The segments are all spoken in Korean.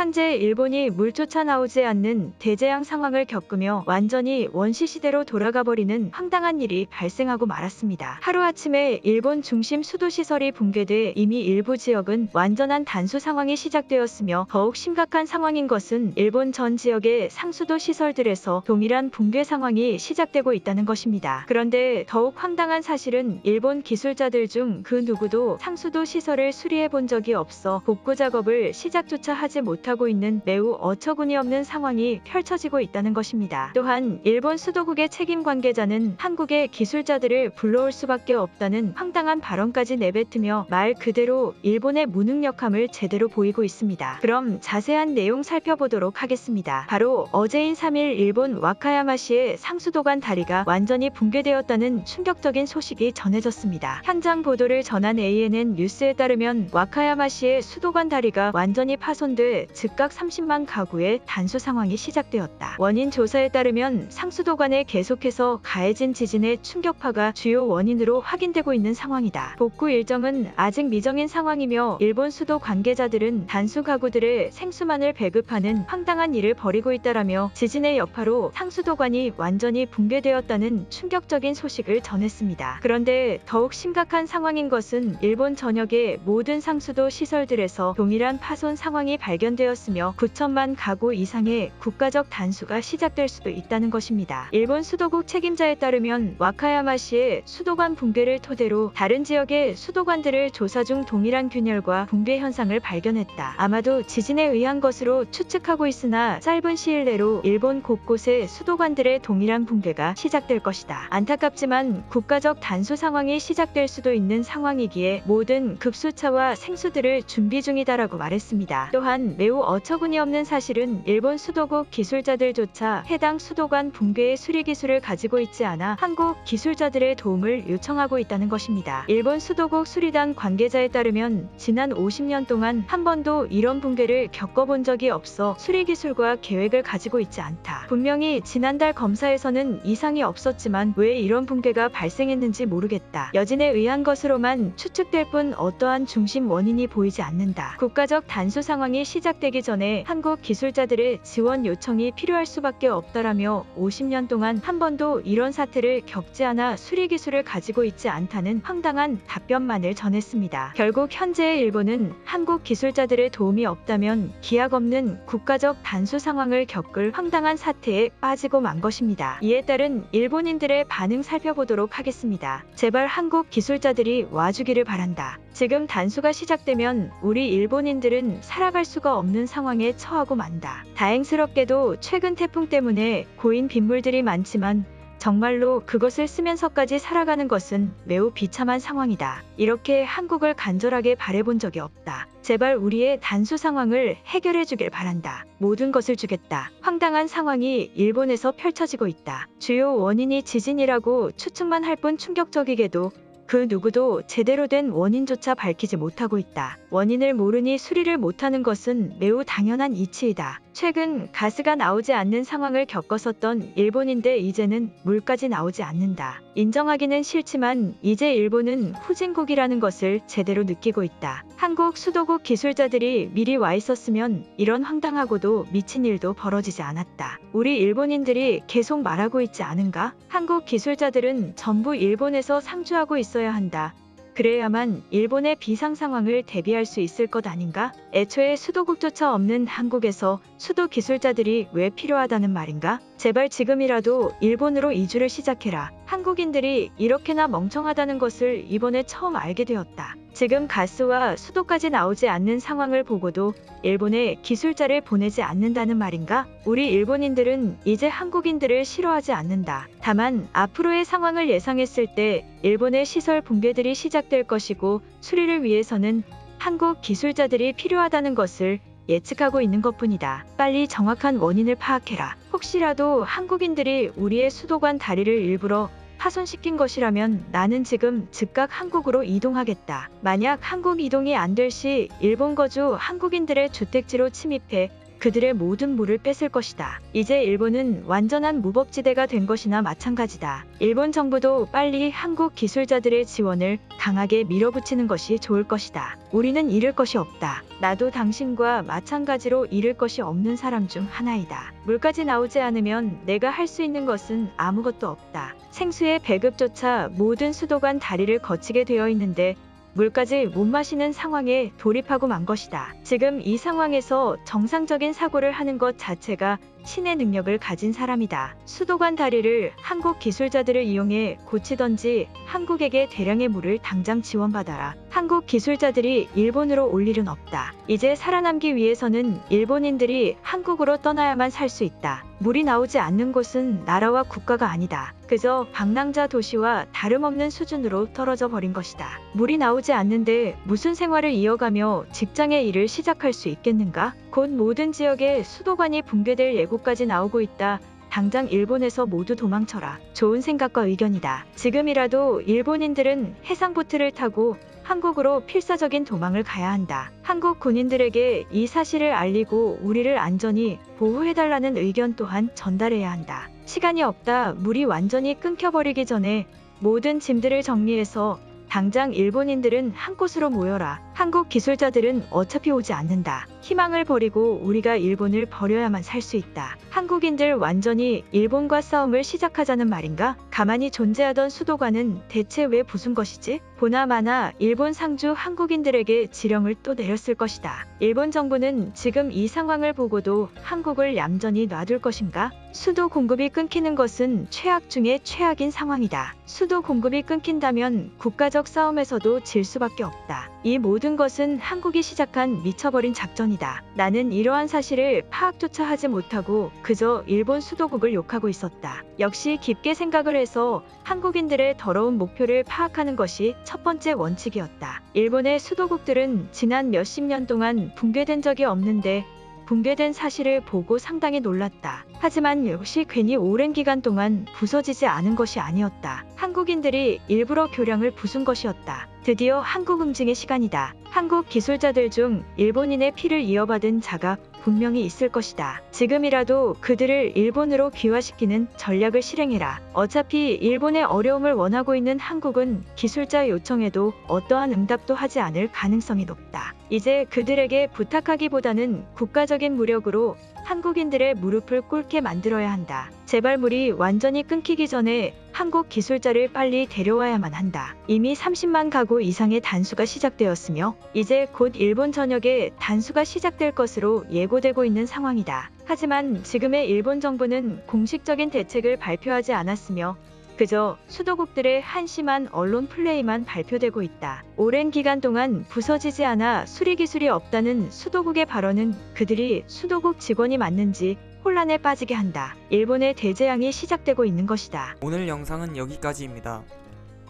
현재 일본이 물조차 나오지 않는 대재앙 상황을 겪으며 완전히 원시시대로 돌아가버리는 황당한 일이 발생하고 말았습니다. 하루아침에 일본 중심 수도시설이 붕괴돼 이미 일부 지역은 완전한 단수 상황이 시작되었으며, 더욱 심각한 상황인 것은 일본 전 지역의 상수도 시설들에서 동일한 붕괴 상황이 시작되고 있다는 것입니다. 그런데 더욱 황당한 사실은 일본 기술자들 중 그 누구도 상수도 시설을 수리해 본 적이 없어 복구 작업을 시작조차 하지 못하고 있는 매우 어처구니 없는 상황이 펼쳐지고 있다는 것입니다. 또한 일본 수도국의 책임 관계자는 한국의 기술자들을 불러올 수밖에 없다는 황당한 발언까지 내뱉으며 말 그대로 일본의 무능력함을 제대로 보이고 있습니다. 그럼 자세한 내용 살펴보도록 하겠습니다. 바로 어제인 3일 일본 와카야마시의 상수도관 다리가 완전히 붕괴되었다는 충격적인 소식이 전해졌습니다. 현장 보도를 전한 ANN 뉴스에 따르면 와카야마시의 수도관 다리가 완전히 파손돼 즉각 30만 가구의 단수 상황이 시작되었다. 원인 조사에 따르면 상수도관에 계속해서 가해진 지진의 충격파가 주요 원인으로 확인되고 있는 상황이다. 복구 일정은 아직 미정인 상황이며 일본 수도 관계자들은 단수 가구들의 생수만을 배급하는 황당한 일을 벌이고 있다라며 지진의 여파로 상수도관이 완전히 붕괴되었다는 충격적인 소식을 전했습니다. 그런데 더욱 심각한 상황인 것은 일본 전역의 모든 상수도 시설들에서 동일한 파손 상황이 발견되었으며 9천만 가구 이상의 국가적 단수가 시작될 수도 있다는 것입니다. 일본 수도국 책임자에 따르면 와카야마시의 수도관 붕괴를 토대로 다른 지역의 수도관들을 조사 중 동일한 균열과 붕괴 현상을 발견했다. 아마도 지진에 의한 것으로 추측하고 있으나 짧은 시일 내로 일본 곳곳의 수도관들의 동일한 붕괴가 시작될 것이다. 안타깝지만 국가적 단수 상황이 시작될 수도 있는 상황이기에 모든 급수차와 생수들을 준비 중이다라고 말했습니다. 또한 매우 어처구니 없는 사실은 일본 수도국 기술자들조차 해당 수도관 붕괴의 수리 기술을 가지고 있지 않아 한국 기술자들의 도움을 요청하고 있다는 것입니다. 일본 수도국 수리단 관계자에 따르면 지난 50년 동안 한 번도 이런 붕괴를 겪어본 적이 없어 수리 기술과 계획을 가지고 있지 않다. 분명히 지난달 검사에서는 이상이 없었지만 왜 이런 붕괴가 발생했는지 모르겠다. 여진에 의한 것으로만 추측될 뿐 어떠한 중심 원인이 보이지 않는다. 국가적 단수 상황이 시작되기 전에 한국 기술자들의 지원 요청이 필요할 수밖에 없다라며 50년 동안 한 번도 이런 사태를 겪지 않아 수리 기술을 가지고 있지 않다는 황당한 답변만을 전했습니다. 결국 현재의 일본은 한국 기술자들의 도움이 없다면 기약 없는 국가적 단수 상황을 겪을 황당한 사태에 빠지고 만 것입니다. 이에 따른 일본인들의 반응 살펴보도록 하겠습니다. 제발 한국 기술자들이 와주기를 바란다. 지금 단수가 시작되면 우리 일본인들은 살아갈 수가 없는 상황에 처하고 만다. 다행스럽게도 최근 태풍 때문에 고인 빗물들이 많지만 정말로 그것을 쓰면서까지 살아가는 것은 매우 비참한 상황이다. 이렇게 한국을 간절하게 바라본 적이 없다. 제발 우리의 단수 상황을 해결해 주길 바란다. 모든 것을 주겠다. 황당한 상황이 일본에서 펼쳐지고 있다. 주요 원인이 지진이라고 추측만 할 뿐 충격적이게도 그 누구도 제대로 된 원인조차 밝히지 못하고 있다. 원인을 모르니 수리를 못하는 것은 매우 당연한 이치이다. 최근 가스가 나오지 않는 상황을 겪었었던 일본인데 이제는 물까지 나오지 않는다. 인정하기는 싫지만 이제 일본은 후진국이라는 것을 제대로 느끼고 있다. 한국 수도국 기술자들이 미리 와 있었으면 이런 황당하고도 미친 일도 벌어지지 않았다. 우리 일본인들이 계속 말하고 있지 않은가? 한국 기술자들은 전부 일본에서 상주하고 있어야 한다. 그래야만 일본의 비상 상황을 대비할 수 있을 것 아닌가? 애초에 수도국조차 없는 한국에서 수도 기술자들이 왜 필요하다는 말인가? 제발 지금이라도 일본으로 이주를 시작해라. 한국인들이 이렇게나 멍청하다는 것을 이번에 처음 알게 되었다. 지금 가스와 수도까지 나오지 않는 상황을 보고도 일본에 기술자를 보내지 않는다는 말인가? 우리 일본인들은 이제 한국인들을 싫어하지 않는다. 다만 앞으로의 상황을 예상했을 때 일본의 시설 붕괴들이 시작될 것이고 수리를 위해서는 한국 기술자들이 필요하다는 것을 예측하고 있는 것뿐이다. 빨리 정확한 원인을 파악해라. 혹시라도 한국인들이 우리의 수도관 다리를 일부러 파손시킨 것이라면 나는 지금 즉각 한국으로 이동하겠다. 만약 한국 이동이 안 될 시 일본 거주 한국인들의 주택지로 침입해 그들의 모든 물을 뺏을 것이다. 이제 일본은 완전한 무법지대가 된 것이나 마찬가지다. 일본 정부도 빨리 한국 기술자들의 지원을 강하게 밀어붙이는 것이 좋을 것이다. 우리는 잃을 것이 없다. 나도 당신과 마찬가지로 잃을 것이 없는 사람 중 하나이다. 물까지 나오지 않으면 내가 할 수 있는 것은 아무것도 없다. 생수의 배급조차 모든 수도관 다리를 거치게 되어 있는데 물까지 못 마시는 상황에 돌입하고 만 것이다. 지금 이 상황에서 정상적인 사고를 하는 것 자체가 신의 능력을 가진 사람이다. 수도관 다리를 한국 기술자들을 이용해 고치던지 한국에게 대량의 물을 당장 지원받아라. 한국 기술자들이 일본으로 올 일은 없다. 이제 살아남기 위해서는 일본인들이 한국으로 떠나야만 살 수 있다. 물이 나오지 않는 곳은 나라와 국가가 아니다. 그저 방랑자 도시와 다름없는 수준으로 떨어져 버린 것이다. 물이 나오지 않는데 무슨 생활을 이어가며 직장의 일을 시작할 수 있겠는가? 곧 모든 지역에 수도관이 붕괴될 예고까지 나오고 있다. 당장 일본에서 모두 도망쳐라. 좋은 생각과 의견이다. 지금이라도 일본인들은 해상보트를 타고 한국으로 필사적인 도망을 가야 한다. 한국 군인들에게 이 사실을 알리고 우리를 안전히 보호해달라는 의견 또한 전달해야 한다. 시간이 없다. 물이 완전히 끊겨버리기 전에 모든 짐들을 정리해서 당장 일본인들은 한 곳으로 모여라. 한국 기술자들은 어차피 오지 않는다. 희망을 버리고 우리가 일본을 버려야만 살 수 있다. 한국인들 완전히 일본과 싸움을 시작하자는 말인가? 가만히 존재하던 수도관은 대체 왜 부순 것이지? 보나마나 일본 상주 한국인들에게 지령을 또 내렸을 것이다. 일본 정부는 지금 이 상황을 보고도 한국을 얌전히 놔둘 것인가? 수도 공급이 끊기는 것은 최악 중에 최악인 상황이다. 수도 공급이 끊긴다면 국가적 싸움에서도 질 수밖에 없다. 이 모든 것은 한국이 시작한 미쳐버린 작전이다. 나는 이러한 사실을 파악조차 하지 못하고 그저 일본 수도국을 욕하고 있었다. 역시 깊게 생각을 해서 한국인들의 더러운 목표를 파악하는 것이 첫 번째 원칙이었다. 일본의 수도국들은 지난 몇십 년 동안 붕괴된 적이 없는데 붕괴된 사실을 보고 상당히 놀랐다. 하지만 역시 괜히 오랜 기간 동안 부서지지 않은 것이 아니었다. 한국인들이 일부러 교량을 부순 것이었다. 드디어 한국 응징의 시간이다. 한국 기술자들 중 일본인의 피를 이어받은 자가 분명히 있을 것이다. 지금이라도 그들을 일본으로 귀화시키는 전략을 실행해라. 어차피 일본의 어려움을 원하고 있는 한국은 기술자 요청에도 어떠한 응답도 하지 않을 가능성이 높다. 이제 그들에게 부탁하기보다는 국가적인 무력으로 한국인들의 무릎을 꿇게 만들어야 한다. 제발 물이 완전히 끊기기 전에 한국 기술자를 빨리 데려와야만 한다. 이미 30만 가구 이상의 단수가 시작되었으며 이제 곧 일본 전역에 단수가 시작될 것으로 예고되고 있는 상황이다. 하지만 지금의 일본 정부는 공식적인 대책을 발표하지 않았으며 그저 수도국들의 한심한 언론 플레이만 발표되고 있다. 오랜 기간 동안 부서지지 않아 수리기술이 없다는 수도국의 발언은 그들이 수도국 직원이 맞는지 혼란에 빠지게 한다. 일본의 대재앙이 시작되고 있는 것이다. 오늘 영상은 여기까지입니다.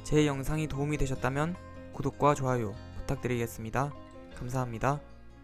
제 영상이 도움이 되셨다면 구독과 좋아요 부탁드리겠습니다. 감사합니다.